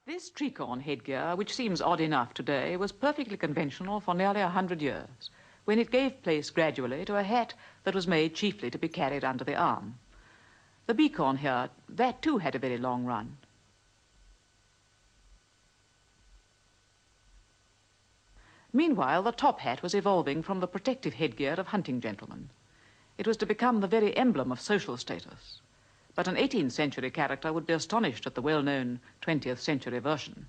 This tricorn headgear, which seems odd enough today, was perfectly conventional for nearly 100 years, when it gave place gradually to a hat that was made chiefly to be carried under the arm. The bicorn here, that too had a very long run. Meanwhile, the top hat was evolving from the protective headgear of hunting gentlemen. It was to become the very emblem of social status. But an 18th century character would be astonished at the well-known 20th century version.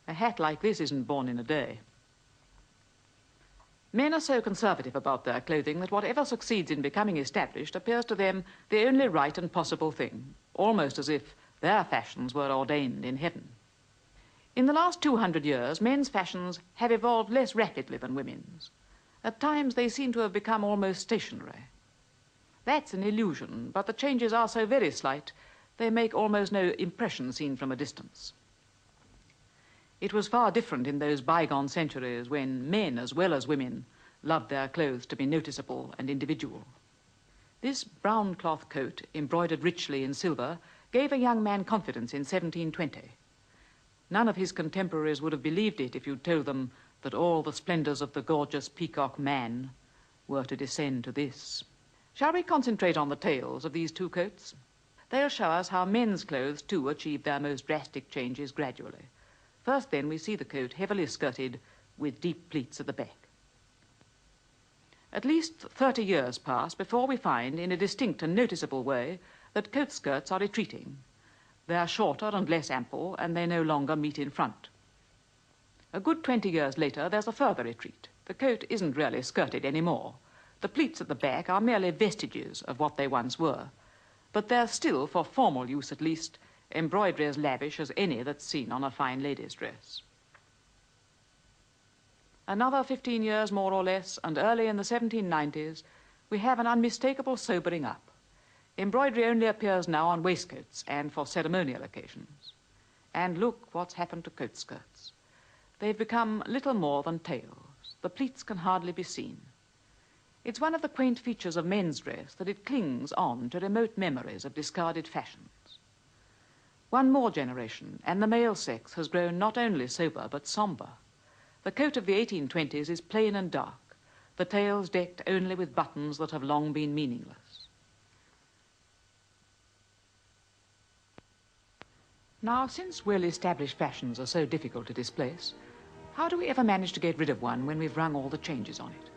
A hat like this isn't born in a day. Men are so conservative about their clothing that whatever succeeds in becoming established appears to them the only right and possible thing, almost as if their fashions were ordained in heaven. In the last 200 years, men's fashions have evolved less rapidly than women's. At times, they seem to have become almost stationary. That's an illusion, but the changes are so very slight, they make almost no impression seen from a distance. It was far different in those bygone centuries when men, as well as women, loved their clothes to be noticeable and individual. This brown cloth coat, embroidered richly in silver, gave a young man confidence in 1720. None of his contemporaries would have believed it if you'd told them that all the splendors of the gorgeous peacock man were to descend to this. Shall we concentrate on the tails of these two coats? They'll show us how men's clothes, too, achieve their most drastic changes gradually. First, then, we see the coat heavily skirted with deep pleats at the back. At least 30 years pass before we find, in a distinct and noticeable way, that coat skirts are retreating. They are shorter and less ample, and they no longer meet in front. A good 20 years later, there's a further retreat. The coat isn't really skirted anymore. The pleats at the back are merely vestiges of what they once were, but there's still, for formal use at least, embroidery as lavish as any that's seen on a fine lady's dress. Another 15 years, more or less, and early in the 1790s, we have an unmistakable sobering up. Embroidery only appears now on waistcoats and for ceremonial occasions. And look what's happened to coat skirts. They've become little more than tails. The pleats can hardly be seen. It's one of the quaint features of men's dress that it clings on to remote memories of discarded fashions. One more generation, and the male sex has grown not only sober but sombre. The coat of the 1820s is plain and dark, the tails decked only with buttons that have long been meaningless. Now, since well-established fashions are so difficult to displace, how do we ever manage to get rid of one when we've rung all the changes on it?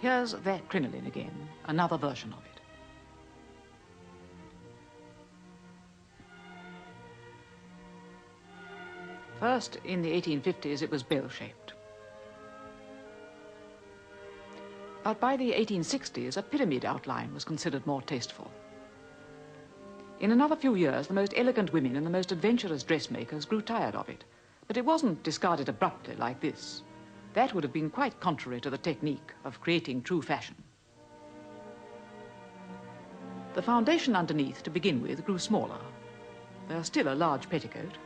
Here's that crinoline again, another version of it. First, in the 1850s, it was bell-shaped. But by the 1860s, a pyramid outline was considered more tasteful. In another few years, the most elegant women and the most adventurous dressmakers grew tired of it. But it wasn't discarded abruptly like this. That would have been quite contrary to the technique of creating true fashion. The foundation underneath, to begin with, grew smaller. There's still a large petticoat.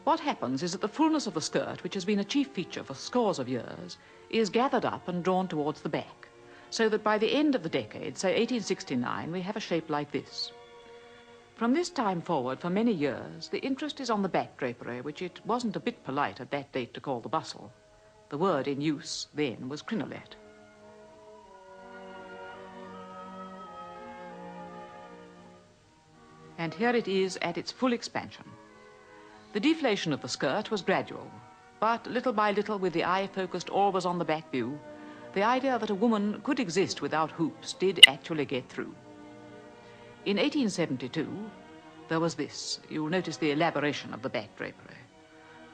What happens is that the fullness of the skirt, which has been a chief feature for scores of years, is gathered up and drawn towards the back, so that by the end of the decade, say 1869, we have a shape like this. From this time forward, for many years, the interest is on the back drapery, which it wasn't a bit polite at that date to call the bustle. The word in use then was crinolet. And here it is at its full expansion. The deflation of the skirt was gradual, but little by little, with the eye focused always on the back view, the idea that a woman could exist without hoops did actually get through. In 1872, there was this. You'll notice the elaboration of the back drapery,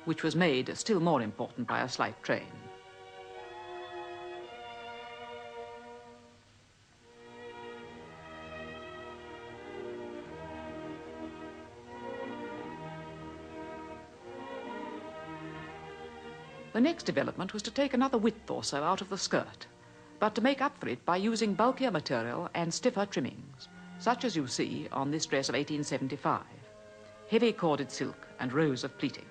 which was made still more important by a slight train. The next development was to take another width or so out of the skirt, but to make up for it by using bulkier material and stiffer trimmings, such as you see on this dress of 1875, heavy corded silk and rows of pleating.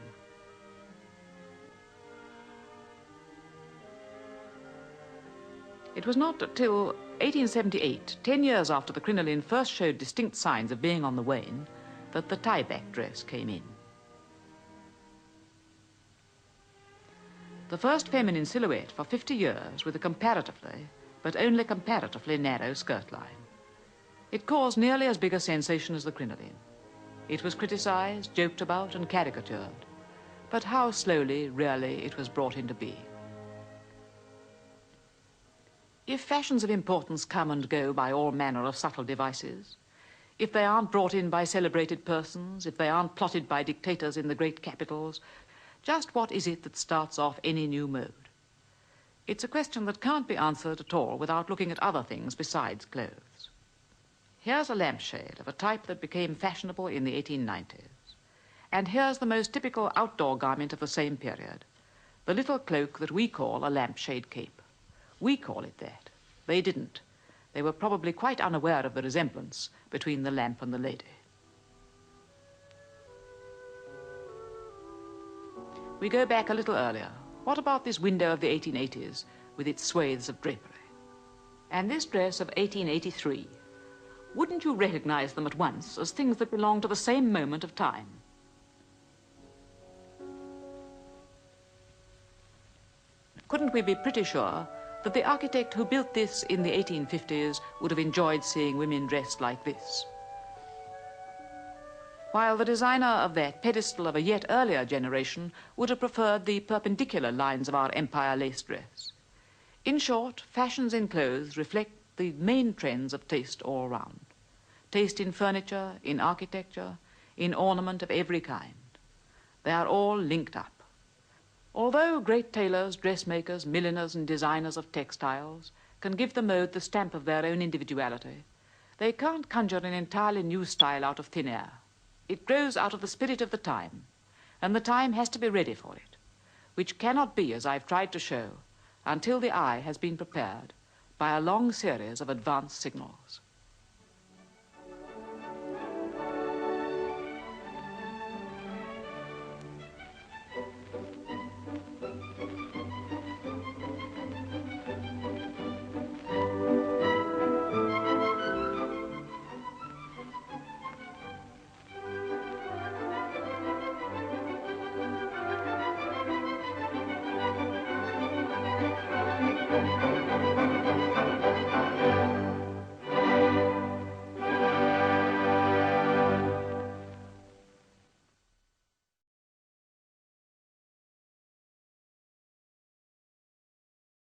It was not till 1878, 10 years after the crinoline first showed distinct signs of being on the wane, that the tie-back dress came in. The first feminine silhouette for 50 years with a comparatively, but only comparatively narrow skirt line. It caused nearly as big a sensation as the crinoline. It was criticized, joked about, and caricatured. But how slowly, really, it was brought into being. If fashions of importance come and go by all manner of subtle devices, if they aren't brought in by celebrated persons, if they aren't plotted by dictators in the great capitals, just what is it that starts off any new mode? It's a question that can't be answered at all without looking at other things besides clothes. Here's a lampshade of a type that became fashionable in the 1890s. And here's the most typical outdoor garment of the same period, the little cloak that we call a lampshade cape. We call it that. They didn't. They were probably quite unaware of the resemblance between the lamp and the lady. We go back a little earlier. What about this window of the 1880s with its swathes of drapery? And this dress of 1883. Wouldn't you recognize them at once as things that belong to the same moment of time? Couldn't we be pretty sure that the architect who built this in the 1850s would have enjoyed seeing women dressed like this? While the designer of that pedestal of a yet earlier generation would have preferred the perpendicular lines of our empire lace dress. In short, fashions in clothes reflect the main trends of taste all round. Taste in furniture, in architecture, in ornament of every kind. They are all linked up. Although great tailors, dressmakers, milliners and designers of textiles can give the mode the stamp of their own individuality, they can't conjure an entirely new style out of thin air. It grows out of the spirit of the time, and the time has to be ready for it, which cannot be, as I've tried to show, until the eye has been prepared by a long series of advance signals.